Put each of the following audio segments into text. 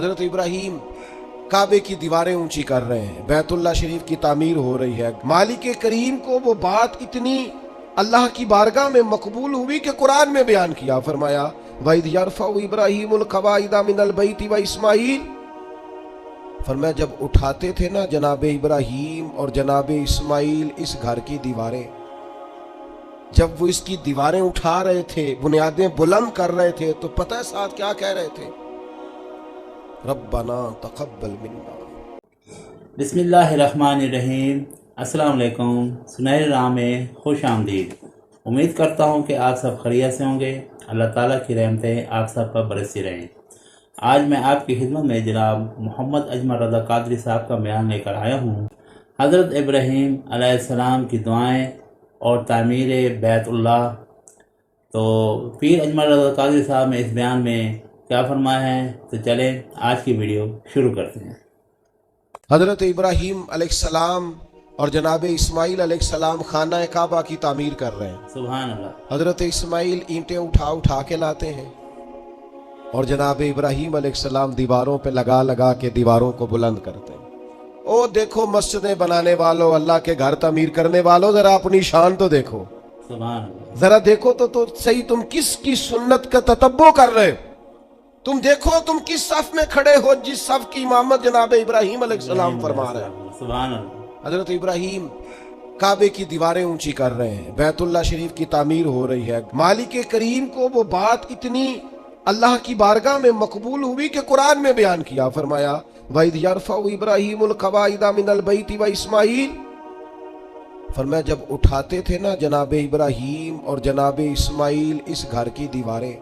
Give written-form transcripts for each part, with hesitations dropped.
हजरत इब्राहीम काबे की दीवारें ऊंची कर रहे हैं, बैतुल्लाह शरीफ की तामीर हो रही है। मालिक करीम को वो बात इतनी अल्लाह की बारगाह में मकबूल हुई कि कुरान में बयान किया, फरमाया वइद यरफउ इब्राहीमुल कवाइदा मिनल बैति व इस्माईल। फरमाया जब उठाते थे ना जनाब इब्राहीम और जनाब इस्माईल इस घर की दीवारें, जब वो इसकी दीवारें उठा रहे थे, बुनियादें बुलंद कर रहे थे, तो पता है साथ क्या कह रहे थे? रब्बना तक़ब्बल मिन्ना। बिस्मिल्लाहिर्रहमानिर्रहीम। अस्सलाम वालेकुम। सुनहरे राह में खुश आमदीद। उम्मीद करता हूँ कि आप सब खैरियत से होंगे। अल्लाह ताला की रहमतें आप सब पर बरसती रहें। आज मैं आपकी खिदमत में जनाब मोहम्मद अजमल रज़ा कादरी साहब का बयान लेकर आया हूँ। हज़रत इब्राहीम अलैहिस्सलाम की दुआएँ और तामीर बैतुल्लाह। तो पीर अजमल रज़ा कादरी साहब ने इस बयान में क्या फरमाया है, तो चलें आज की वीडियो शुरू करते हैं। हजरत इब्राहीम अलैहिस्सलाम और जनाब इस्माईल अलैहिस्सलाम खाना काबा की तामीर कर रहे हैं। सुभान अल्लाह। हजरत इस्माईल ईंटें उठा उठा के लाते हैं और जनाब इब्राहीम अलैहिस्सलाम दीवारों पे लगा लगा के दीवारों को बुलंद करते हैं। ओ देखो मस्जिदें बनाने वालों, अल्लाह के घर तामीर करने वालों, जरा अपनी शान तो देखो, सुभान अल्लाह। जरा देखो तो सही, तुम किसकी सुन्नत का ततब्बो कर रहे हो? तुम देखो तुम किस सफ में खड़े हो जिस सफ की इमामत जनाब इब्राहीम अलैहिस्सलाम फरमा रहे हैं। सुभान अल्लाह। हजरत इब्राहीम काबे की दीवारें ऊंची कर रहे हैं, बैतुल्लाह शरीफ की तामीर हो रही है। मालिक करीम को वो बात इतनी अल्लाह की बारगाह में मकबूल हुई कि कुरान में बयान किया, फरमाया वइद यरफउ इब्राहीमुल कवाइदा मिनल बैति व इस्माईल। फरमाया जब उठाते थे ना जनाब इब्राहीम और जनाब इस्माईल इस घर की दीवारें,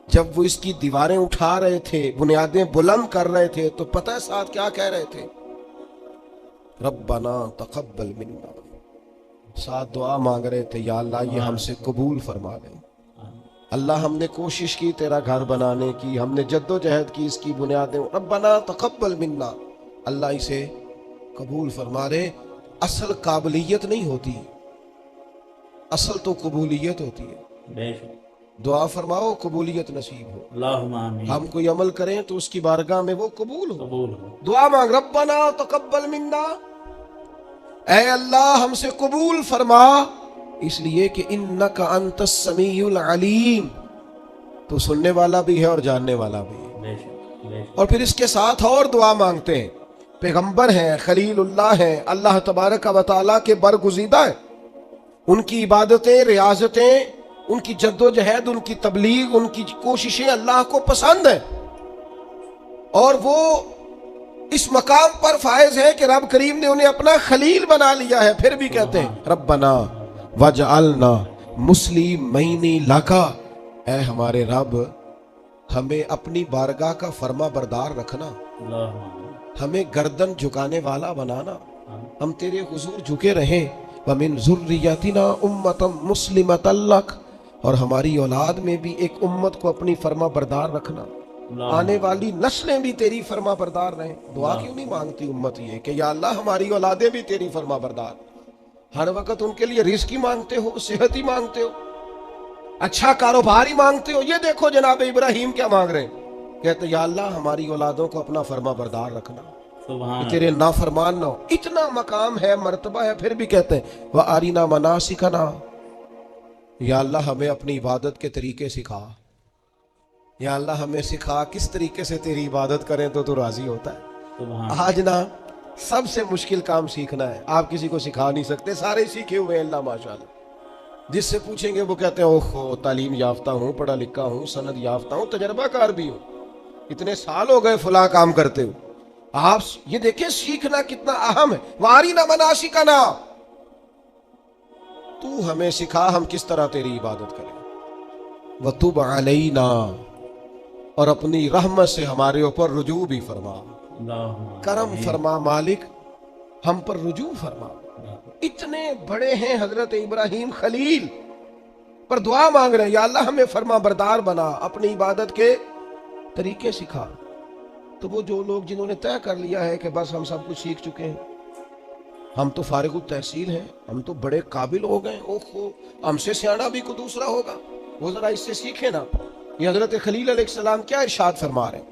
जब वो इसकी दीवारें उठा रहे थे, बुनियादें बुलंद कर रहे थे, तो पता है साथ क्या कह रहे थे? रब्बना तक़ब्बल मिन्ना। साथ दुआ मांग रहे थे, या अल्लाह ये हमसे कबूल फरमा ले। अल्लाह हमने कोशिश की तेरा घर बनाने की, हमने जद्दोजहद की इसकी बुनियादें, रब्बना तक़ब्बल मिन्ना, अल्लाह इसे कबूल फरमा ले। असल काबिलियत नहीं होती, असल तो कबूलियत होती है। दुआ फरमाओ कबूलियत नसीब हो, अल्लाहुम्मा आमीन। हम कोई अमल करें तो उसकी बारगाह में वो कबूल हो। कबूल हो। दुआ मांग, रब्बना तक़ब्बल मिन्ना, ऐ अल्लाह हमसे कबूल फरमा, इसलिए कि इन्नका अंतस समीउल अलीम, तो सुनने वाला भी है और जानने वाला भी है। बेशक, बेशक। और फिर इसके साथ और दुआ मांगते हैं, पैगंबर हैं, खलीलुल्लाह हैं, अल्लाह तबारक व तआला के बरगुज़ीदा हैं, उनकी इबादतें, रियाजतें, उनकी जद्दोजहद, उनकी तबलीग, उनकी कोशिशें अल्लाह को पसंद है, और वो इस मकाम पर फायज है कि रब करीम ने उन्हें अपना खलील बना लिया है। फिर भी कहते हैं रब्बना वजअलना मुस्लिमैनी लका, ऐ हमारे रब हमें अपनी बारगाह का फर्मा बरदार रखना, हमें गर्दन झुकाने वाला बनाना, हम तेरे हुजूर झुके रहें। वमिन ज़ुर्रियतिना उम्मतम मुस्लिमतन लक, और हमारी औलाद में भी एक उम्मत को अपनी फर्मा बरदार रखना, आने वाली नस्लें भी तेरी फर्मा बरदार रहें। दुआ क्यों नहीं मांगती उम्मत ये कि या अल्लाह हमारी औलादें भी तेरी फर्मा बरदार। हर वक्त उनके लिए रिज़्क़ ही मांगते हो, सेहत ही मांगते हो, अच्छा कारोबार ही मांगते हो। ये देखो जनाब इब्राहीम क्या मांग रहे हैं, कहते या अल्लाह हमारी औलादों को अपना फर्मा बरदार रखना, तेरे नाफरमान ना हो। इतना मकाम है, मर्तबा है, फिर भी कहते हैं वह आरीना मनासिकना, या अल्लाह हमें अपनी इबादत के तरीके सिखा, या अल्लाह हमें सिखा किस तरीके से तेरी इबादत करें तो तू राजी होता है। आज ना सबसे मुश्किल काम सीखना है, आप किसी को सिखा नहीं सकते, सारे सीखे हुए हैं अल्लाह माशाल्लाह। जिससे पूछेंगे वो कहते हैं ओहो तालीम याफ्ता हूँ, पढ़ा लिखा हूँ, सनद याफ्ता हूँ, तजर्बाकार भी हूँ, इतने साल हो गए फला काम करते हो। आप ये देखिए सीखना कितना अहम है। वारी ना मनासिका ना, तू हमें सिखा हम किस तरह तेरी इबादत करें। वतुब अलैना, और अपनी रहमत से हमारे ऊपर रुजू भी फरमा, करम फरमा मालिक, हम पर रुजू फरमा। इतने बड़े हैं हजरत इब्राहीम खलील, पर दुआ मांग रहे हैं या अल्लाह हमें फरमा बरदार बना, अपनी इबादत के तरीके सिखा। तो वो जो लोग जिन्होंने तय कर लिया है कि बस हम सब कुछ सीख चुके हैं, हम तो फारिगुत तहसील हैं, हम तो बड़े काबिल हो गए, ओहो हमसे सियाना भी कोई दूसरा होगा, वो जरा इससे सीखे ना। ये हजरत खलील अलैहिस्सलाम क्या इरशाद फरमा रहे हैं,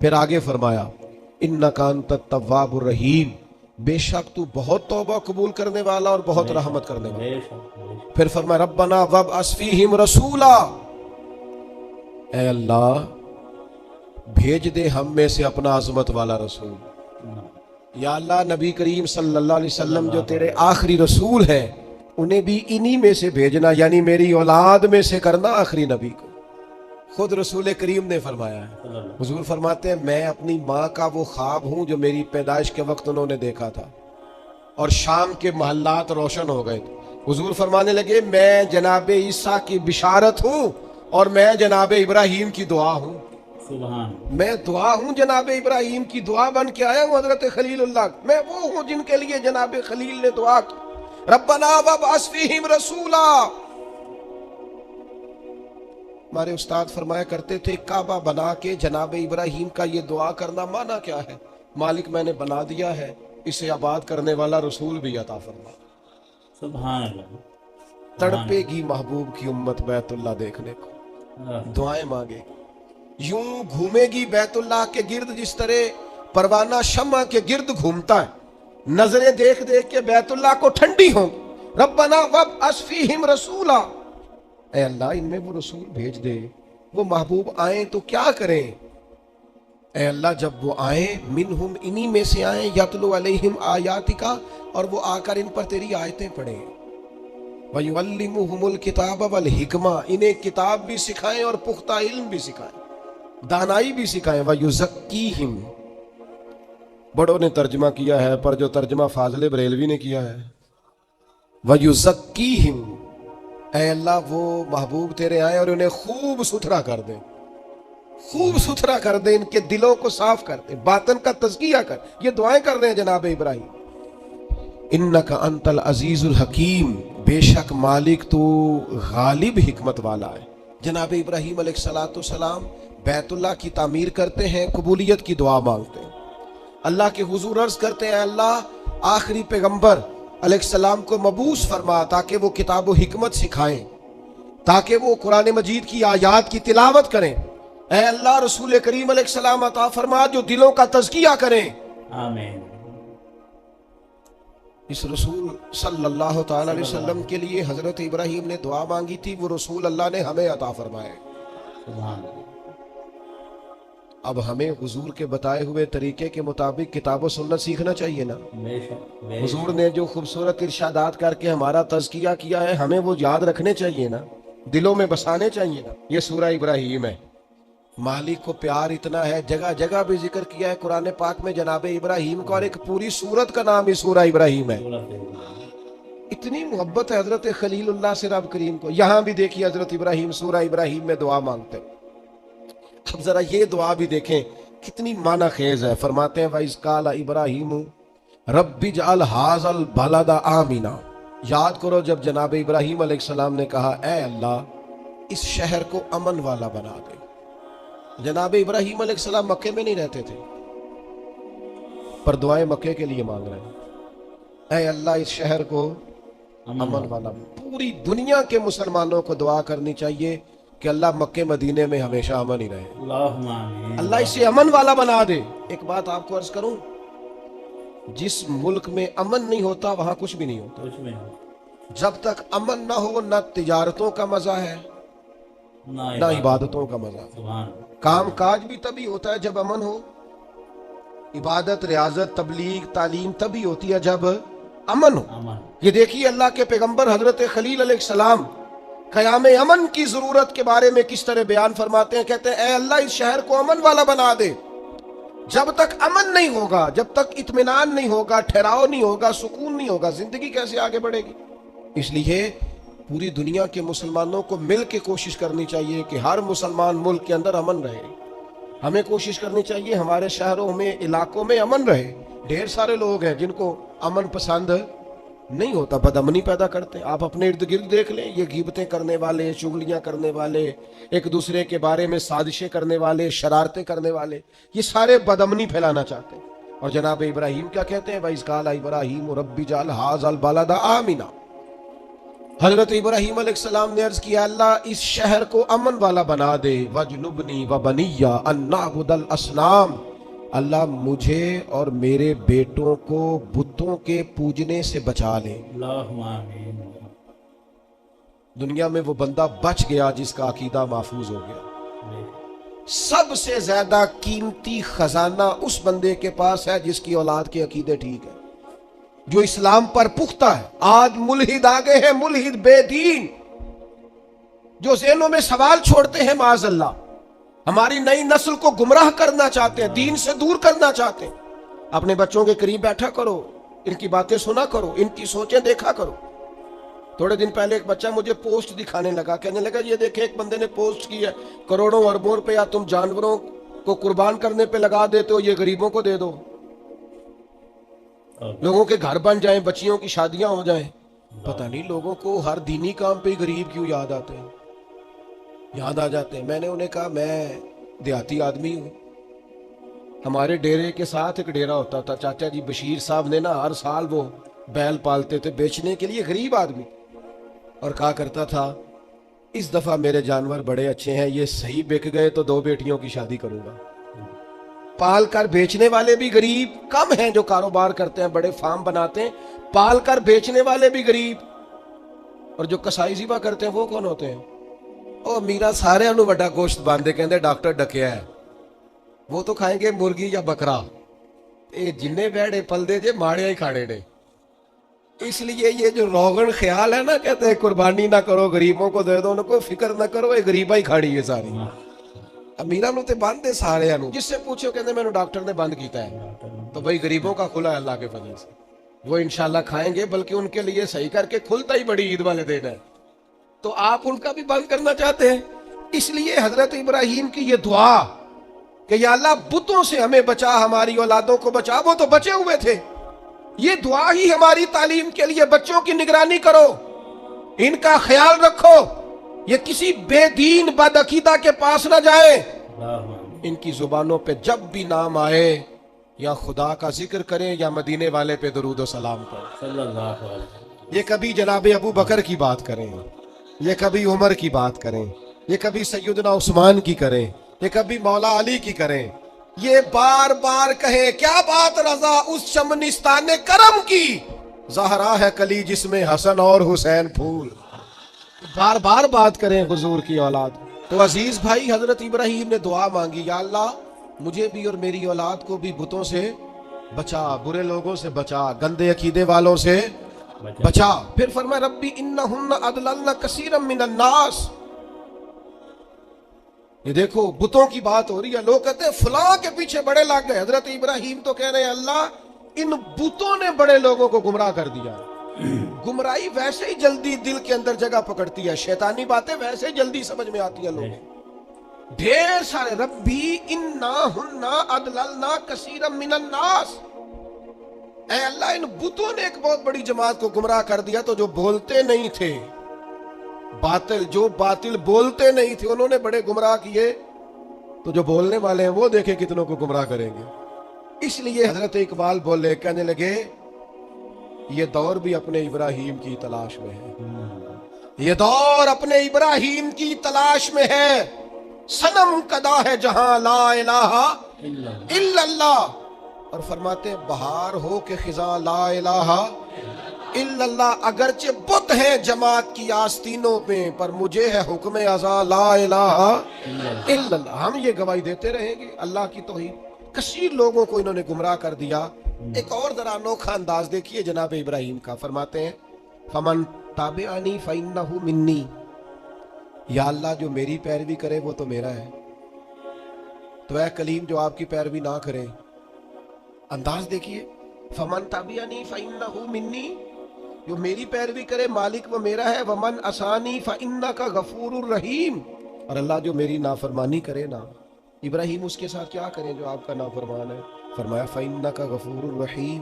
फिर आगे फरमाया इन्नका अंतत तव्वाबुर रहीम, बेशक तू बहुत तौबा कबूल करने वाला और बहुत रहमत करने वाला। बेशक फिर फरमाया रब्बना वब्अस फीहिम रसूला, ऐ अल्लाह भेज दे हम में से अपना अजमत वाला रसूल। या अल्लाह नबी करीम सल्लल्लाहु अलैहि वसल्लम जो तेरे आखिरी रसूल हैं उन्हें भी इन्हीं में से भेजना, यानी मेरी औलाद में से करना आखिरी नबी को। खुद रसूल करीम ने फरमाया है, हुजूर फरमाते हैं मैं अपनी माँ का वो ख्वाब हूँ जो मेरी पैदाइश के वक्त उन्होंने देखा था और शाम के महल्लात रोशन हो गए थे। हुजूर फरमाने लगे मैं जनाब ईसा की बिशारत हूँ और मैं जनाब इब्राहीम की दुआ हूँ। सुभान, मैं दुआ हूँ जनाब इब्राहीम की दुआ बन के आया हूँ हजरत खलीलुल्लाह। मैं वो हूँ जिनके लिए जनाब खलील ने दुआ की, रब्बना वब्अस फीहिम रसूला। हमारे उस्ताद फरमाया करते थे काबा बना के जनाब इब्राहीम का ये दुआ करना माना क्या है, मालिक मैंने बना दिया है, इसे आबाद करने वाला रसूल भी अता फरमा। सुभान अल्लाह। तड़पेगी महबूब की उम्मत बैतुल्लाह देखने को, दुआएं मांगेगी, यूं घूमेगी बैतुल्लाह के गिर्द जिस तरह परवाना शम्मा के गिर्द घूमता है, नजरें देख देख के बैतुल्लाह को ठंडी हो। रब्बना वब्अस फीहिम रसूला, ऐ अल्लाह इनमें वो रसूल भेज दे, वो महबूब आए तो क्या करें। ऐ अल्लाह जब वो आए मिनहुम इन्हीं में से आए, यतलु अलैहिम आयातिका, और वो आकर इन पर तेरी आयतें पढ़े, वयुअल्लिमुहुमुल किताब वल हिकमा, इन्हें किताब भी सिखाएं और पुख्ता इल्म भी सिखाएं, दानाई भी सिखाएं, वयुज़क्कीहिम। बड़ों ने तर्जमा किया है पर जो तर्जमा फाजले बरेलवी ने किया है, वयुज़क्कीहिम, ऐ अल्लाह वो महबूब तेरे आए और उन्हें खूब सुथरा कर दे, खूब सुथरा कर दे, इनके दिलों को साफ कर दे, बातन का तज़किया कर। ये दुआएं कर रहे हैं जनाब इब्राहीम। इन्नका अंतल अजीजुल हकीम, बेशक मालिक तू गालिब हिकमत वाला है। जनाब इब्राहीम अलैहिस्सलाम बैतुल्लाह की तामीर करते हैं, कबूलियत की दुआ मांगते हैं, अल्लाह के हुजूर अर्ज करते हैं अल्लाह आखिरी पैगंबर अलैहिस्सलाम को मबूस फरमा ताकि वो किताब व हिकमत सिखाएं, ताकि वो कुरान मजीद की आयात की तिलावत करें। ऐ अल्लाह रसूल करीम अलैहिस्सलाम अता फरमा जो दिलों का तज़किया करें। आमीन। इस रसूल सल्लल्लाहु ताला अलैहि वसल्लम के लिए हजरत इब्राहीम ने दुआ मांगी थी, वो रसूल अल्लाह ने हमें अता फरमाए। सुभान। अब हमें हुजूर के बताए हुए तरीके के मुताबिक किताब व सुन्नत सीखना चाहिए ना। बेशक हुजूर ने जो खूबसूरत इरशादात करके हमारा तज़किया किया है हमें वो याद रखने चाहिए ना, दिलों में बसाने चाहिए ना। ये सूरह इब्राहीम है, मालिक को प्यार इतना है, जगह जगह भी जिक्र किया है कुरान पाक में जनाब इब्राहीम का, और एक पूरी सूरत का नाम ही सूरह इब्राहीम है। इतनी मोहब्बत है हजरत खलीलुल्लाह से रब करीम को। यहाँ भी देखिए हजरत इब्राहीम सूरह इब्राहीम में दुआ मांगते हैं। अब जरा ये दुआ भी देखें कितनी माना खेज है। फरमाते हैं वाइस काला इब्राहीम रब्बी जअल हाज़ल बलदा आमीना। याद करो जब जनाब इब्राहीम अलैहिस्सलाम ने कहा ऐ अल्लाह इस शहर को अमन वाला बना दे। जनाब इब्राहीम अलैहिस्सलाम मक्के में नहीं रहते थे पर दुआएं मक्के के लिए मांग रहे हैं। ऐ अल्लाह इस शहर को अमन वाला। पूरी दुनिया के मुसलमानों को दुआ करनी चाहिए कि अल्लाह मक्के मदीने में हमेशा अमन ही रहे, अल्लाह इसे अमन वाला बना दे। एक बात आपको अर्ज करूं, जिस मुल्क में अमन नहीं होता वहां कुछ भी नहीं होता। जब तक अमन ना हो न तिजारतों का मजा है ना इबादतों का मजा। काम काज भी तभी होता है जब अमन हो, इबादत रियाजत तबलीग तालीम तभी होती है जब अमन हो। ये देखिए अल्लाह के पैगंबर हजरत खलील अलैहिस्सलाम क़याम अमन की जरूरत के बारे में किस तरह बयान फरमाते हैं। कहते हैं ऐ अल्लाह इस शहर को अमन वाला बना दे। जब तक अमन नहीं होगा, जब तक इत्मीनान नहीं होगा, ठहराव नहीं होगा, सुकून नहीं होगा, जिंदगी कैसे आगे बढ़ेगी। इसलिए पूरी दुनिया के मुसलमानों को मिल के कोशिश करनी चाहिए कि हर मुसलमान मुल्क के अंदर अमन रहे। हमें कोशिश करनी चाहिए हमारे शहरों में इलाकों में अमन रहे। ढेर सारे लोग हैं जिनको अमन पसंद नहीं होता, बदअमनी पैदा करते हैं। आप अपने इर्द गिर्द देख लें, ये गीबतें करने वाले, चुगलियां करने वाले, एक दूसरे के बारे में साजिशें करने वाले, शरारतें करने वाले, ये सारे बदअमनी फैलाना चाहते हैं। और जनाब इब्राहीम क्या कहते हैं, वइज़ क़ाला इब्राहीम रब्बी जअल हाज़ल बलदा आमिना। हजरत इब्राहीम अलैहिस्सलाम ने अर्ज किया, अल्लाह इस शहर को अमन वाला बना दे, वजनुबनी व बनिया अन्नाबुदल असनाम, अल्लाह मुझे और मेरे बेटों को बुतों के पूजने से बचा ले। अल्लाहुम्मा आमीन। दुनिया में वो बंदा बच गया जिसका अकीदा महफूज हो गया। सबसे ज्यादा कीमती खजाना उस बंदे के पास है जिसकी औलाद के अकीदे ठीक है, जो इस्लाम पर पुख्ता है। आज मुल्हिद आ गए हैं, मुल्हिद बेदीन, जो ज़हनों में सवाल छोड़ते हैं माज़अल्लाह, हमारी नई नस्ल को गुमराह करना चाहते हैं, दीन से दूर करना चाहते हैं। अपने बच्चों के करीब बैठा करो, इनकी बातें सुना करो, इनकी सोचें देखा करो। थोड़े दिन पहले एक बच्चा मुझे पोस्ट दिखाने लगा, कहने लगा ये देखे एक बंदे ने पोस्ट की है, करोड़ों अरबों रुपया तुम जानवरों को कुर्बान करने पे लगा देते हो, ये गरीबों को दे दो, लोगों के घर बन जाएं, बच्चियों की शादियां हो जाएं। पता नहीं लोगों को हर दीनी काम पे गरीब क्यों याद आते हैं, याद आ जाते हैं। मैंने उन्हें कहा मैं देहाती आदमी हूँ, हमारे डेरे के साथ एक डेरा होता था, चाचा जी बशीर साहब ने ना हर साल वो बैल पालते थे बेचने के लिए, गरीब आदमी, और कहा करता था इस दफा मेरे जानवर बड़े अच्छे हैं, ये सही बिक गए तो 2 बेटियों की शादी करूंगा। पाल कर बेचने वाले भी गरीब कम हैं, जो कारोबार करते हैं, बड़े फार्म बनाते हैं, पाल कर बेचने वाले भी गरीब, और जो कसाई ज़िबा करते हैं वो कौन होते हैं? ओ मीरा सारे नु बड़ा गोश्त बांधे, कहते डॉक्टर डकिया है, वो तो खाएंगे मुर्गी या बकरा, ये जिन्ने बैठे पलदे जे माड़िया ही खाने ने। इसलिए ये जो रोगन ख्याल है ना, कहते हैं कुर्बानी ना करो, गरीबों को दे दो, उनको फिक्र ना करो, ये गरीबा ही खाड़ी है सारी। अमीरा नु ते बंद है सारे नु, जिससे पूछो कहते मैंने डॉक्टर ने बंद किया है, तो भाई गरीबों का खुला है अल्लाह के फजल से, वो इंशाल्लाह खाएंगे, बल्कि उनके लिए सही करके खुलता ही बड़ी ईद वाले दिन है, तो आप उनका भी बंद करना चाहते हैं। इसलिए हजरत इब्राहीम की ये दुआ कि या अल्लाह बुतों से हमें बचा, हमारी औलादों को बचा, वो तो बचे हुए थे, ये दुआ ही हमारी तालीम के लिए, बच्चों की निगरानी करो, इनका ख्याल रखो, ये किसी बेदीन बदअकीदा के पास ना जाए, इनकी जुबानों पे जब भी नाम आए या खुदा का जिक्र करें या मदीने वाले पे दरूद और सलाम करें। ये कभी जनाब अबू बकर की बात करें, ये कभी उमर की बात करें, ये कभी सैयदना उस्मान की करें, ये कभी मौला अली की करें, ये बार बार कहे क्या बात रजा उस शमनिस्तान करम की, ज़हरा है कली जिसमें हसन और हुसैन फूल, बार बार बात करें हुजूर की औलाद। तो अजीज भाई, हजरत इब्राहीम ने दुआ मांगी, या अल्लाह मुझे भी और मेरी औलाद को भी बुतों से बचा, बुरे लोगों से बचा, गंदे अकीदे वालों से बचा। फिर फरमाया रब्बी इन्नहुन्ना अदलल्ना कसीरम मिनन नास। ये देखो बुतों की बात हो रही है, लोग कहते हैं फलां के पीछे बड़े लग गए, हजरत इब्राहीम तो कह रहे हैं अल्लाह इन बुतों ने बड़े लोगों को गुमराह कर दिया। गुमराही वैसे ही जल्दी दिल के अंदर जगह पकड़ती है, शैतानी बातें वैसे ही जल्दी समझ में आती है लोग। ढेर सारे रब्बी इन्ना हुन्ना अदलल्ना कसीरम मिनन नास, ऐ अल्लाह इन बुतों ने एक बहुत बड़ी जमात को गुमराह कर दिया। तो जो बोलते नहीं थे बातिल, जो बातिल बोलते नहीं थे, उन्होंने बड़े गुमराह किए, तो जो बोलने वाले हैं वो देखे कितनों को गुमराह करेंगे। इसलिए हजरत इकबाल बोले, कहने लगे ये दौर भी अपने इब्राहीम की तलाश में है, ये दौर अपने इब्राहीम की तलाश में है, सनम कदा है जहां ला इलाहा इल्लल्लाह। और फरमाते बहार हो के खिजा ला इलाहा इल्लल्लाह, अगरचे बुत है जमात की आस्तीनों में, पर मुझे है हुक्म अज़ा ला इलाहा इल्लल्लाह। हम ये गवाही देते रहेंगे अल्लाह की तौहीद। कसीर लोगों को इन्होंने गुमराह कर दिया। एक और जरा अनोखा अंदाज देखिए जनाब इब्राहीम का, फरमाते हैं फमन ताबिअनी फइन्नहु मिन्नी, या अल्लाह जो मेरी पैरवी करे वो तो मेरा है, तो ऐ कलीम जो आपकी पैरवी ना करे। अंदाज देखिए, फमन ताबिअनी फइन्नहु मिन्नी, जो मेरी पैरवी करे मालिक वो मेरा है, वमन असानी फइन्नका गफूरुर रहीम, और अल्लाह जो मेरी नाफरमानी करे ना, इब्राहीम उसके साथ क्या करें जो आपका नाफरमान है। फरमाया फइन्नका गफूरुर रहीम,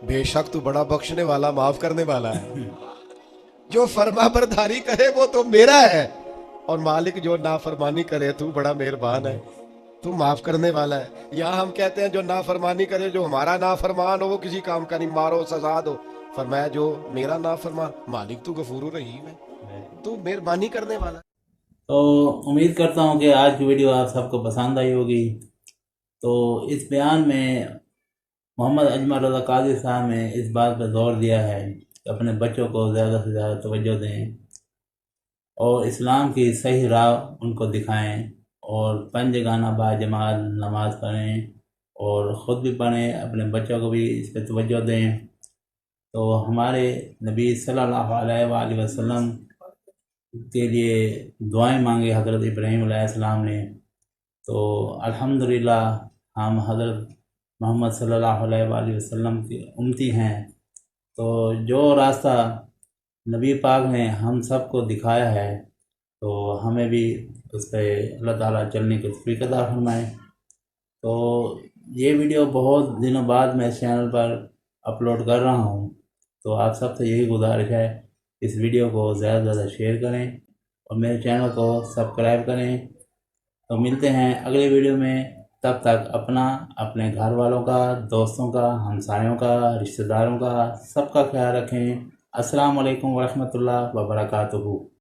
बेशक तू बड़ा बख्शने वाला माफ करने वाला है, जो फरमा बरदारी करे वो तो मेरा है, और मालिक जो नाफरमानी करे तू बड़ा मेहरबान है, तू माफ करने वाला है। यहाँ हम कहते हैं जो नाफरमानी करे, जो हमारा नाफरमान हो वो किसी काम का नहीं, मारो सजा दो, फरमाया जो मेरा ना फरमा, मालिक तो गफूर रहीम है, तो मेहरबानी करने वाला। तो उम्मीद करता हूँ कि आज की वीडियो आप सबको पसंद आई होगी। तो इस बयान में मोहम्मद अजमल रज़ा काजी साहब ने इस बात पर जोर दिया है कि अपने बच्चों को ज़्यादा से ज़्यादा तवज्जो दें और इस्लाम की सही राह उनको दिखाएं और पंजगाना बाजमात नमाज पढ़ें और ख़ुद भी पढ़ें, अपने बच्चों को भी इस पर तवज्जो दें। तो हमारे नबी सल्लल्लाहु अलैहि वसल्लम के लिए दुआएं मांगे हज़रत इब्राहीम अलैहिस्सलाम ने। तो अल्हम्दुलिल्लाह हम हज़रत मोहम्मद सल्लल्लाहु अलैहि वसल्लम की उम्मती हैं। तो जो रास्ता नबी पाक ने हम सबको दिखाया है तो हमें भी उस पर अल्लाह ताला चलने की तौफीक अता फरमाए। तो ये वीडियो बहुत दिनों बाद मैं इस चैनल पर अपलोड कर रहा हूँ, तो आप सबसे यही गुजारिश है इस वीडियो को ज़्यादा से ज़्यादा शेयर करें और मेरे चैनल को सब्सक्राइब करें। तो मिलते हैं अगले वीडियो में, तब तक अपना, अपने घर वालों का, दोस्तों का, हमसायों का, रिश्तेदारों का, सबका ख्याल रखें। अस्सलाम वालेकुम वरहमतुल्लाह व बरकातुहू।